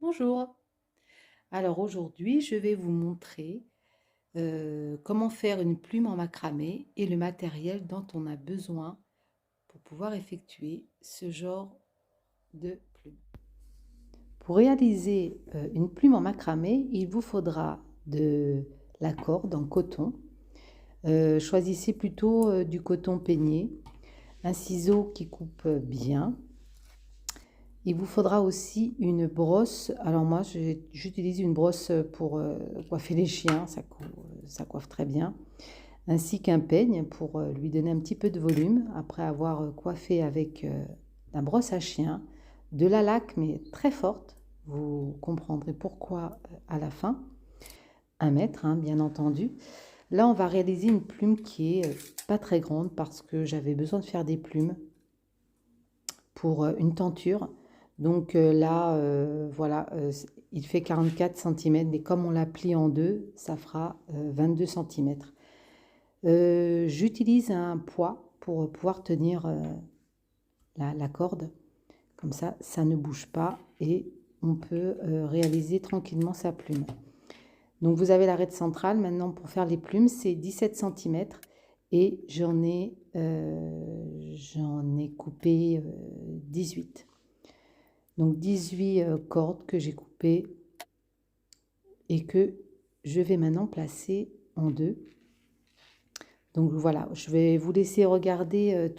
Bonjour. Alors aujourd'hui, je vais vous montrer comment faire une plume en macramé et le matériel dont on a besoin pour pouvoir effectuer ce genre de plume. Pour réaliser une plume en macramé, il vous faudra de la corde en coton. Choisissez plutôt du coton peigné, un ciseau qui coupe bien. Il vous faudra aussi une brosse. Alors moi, j'utilise une brosse pour coiffer les chiens, ça coiffe très bien. Ainsi qu'un peigne pour lui donner un petit peu de volume après avoir coiffé avec la brosse à chien, de la laque mais très forte. Vous comprendrez pourquoi à la fin. 1 mètre, hein, bien entendu. Là, on va réaliser une plume qui est pas très grande parce que j'avais besoin de faire des plumes pour une tenture. Donc là, voilà, il fait 44 cm, mais comme on la plie en deux, ça fera 22 cm. J'utilise un poids pour pouvoir tenir la corde. Comme ça ne bouge pas et on peut réaliser tranquillement sa plume. Donc vous avez l'arête centrale. Maintenant, pour faire les plumes, c'est 17 cm et j'en ai coupé 18. Donc 18 cordes que j'ai coupées et que je vais maintenant placer en deux. Donc voilà, je vais vous laisser regarder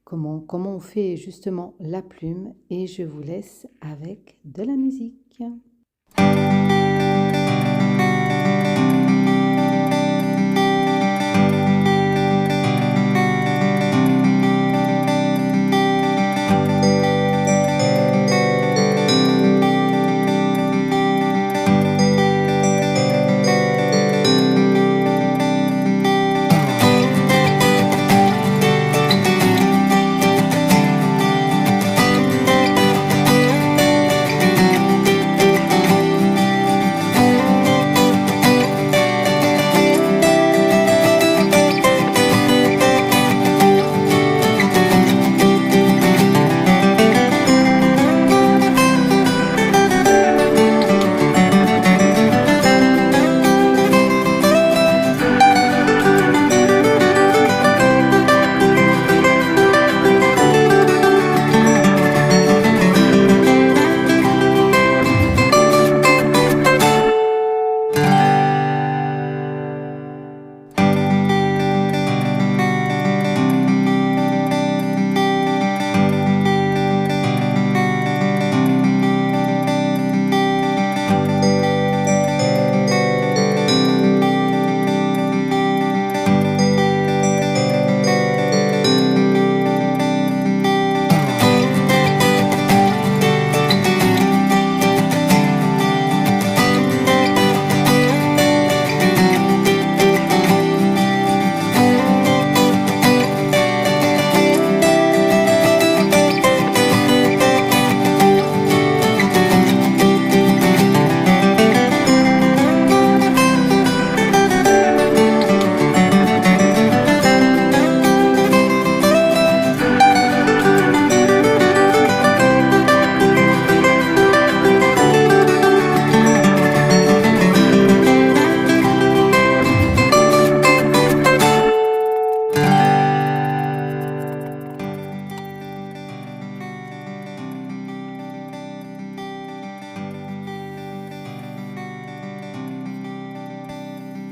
comment on fait justement la plume et je vous laisse avec de la musique.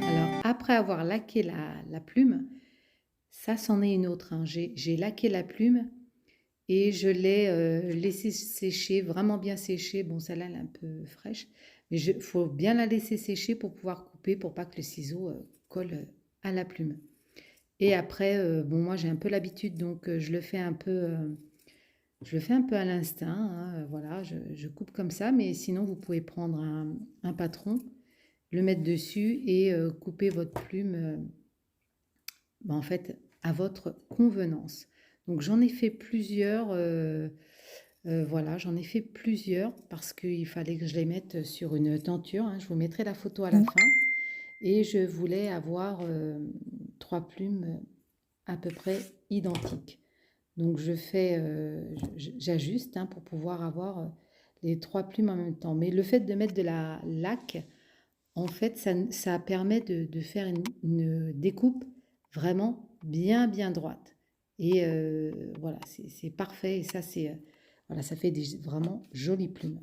Alors, après avoir laqué la plume, ça c'en est une autre, hein. J'ai laqué la plume et je l'ai laissée sécher, vraiment bien sécher. Bon, celle-là, elle est un peu fraîche, mais il faut bien la laisser sécher pour pouvoir couper, pour pas que le ciseau colle à la plume. Et après, bon, moi j'ai un peu l'habitude, donc je le fais un peu à l'instinct, hein, voilà, je coupe comme ça, mais sinon vous pouvez prendre un patron, le mettre dessus et couper votre plume en fait à votre convenance. Donc j'en ai fait plusieurs, voilà, j'en ai fait plusieurs parce qu'il fallait que je les mette sur une tenture, hein. Je vous mettrai la photo à la fin. Et je voulais avoir 3 plumes à peu près identiques. Donc j'ajuste, hein, pour pouvoir avoir les 3 plumes en même temps. Mais le fait de mettre de la laque, en fait, ça permet de faire une découpe vraiment bien, bien droite. Et voilà, c'est parfait. Et ça, voilà, ça fait des vraiment jolies plumes.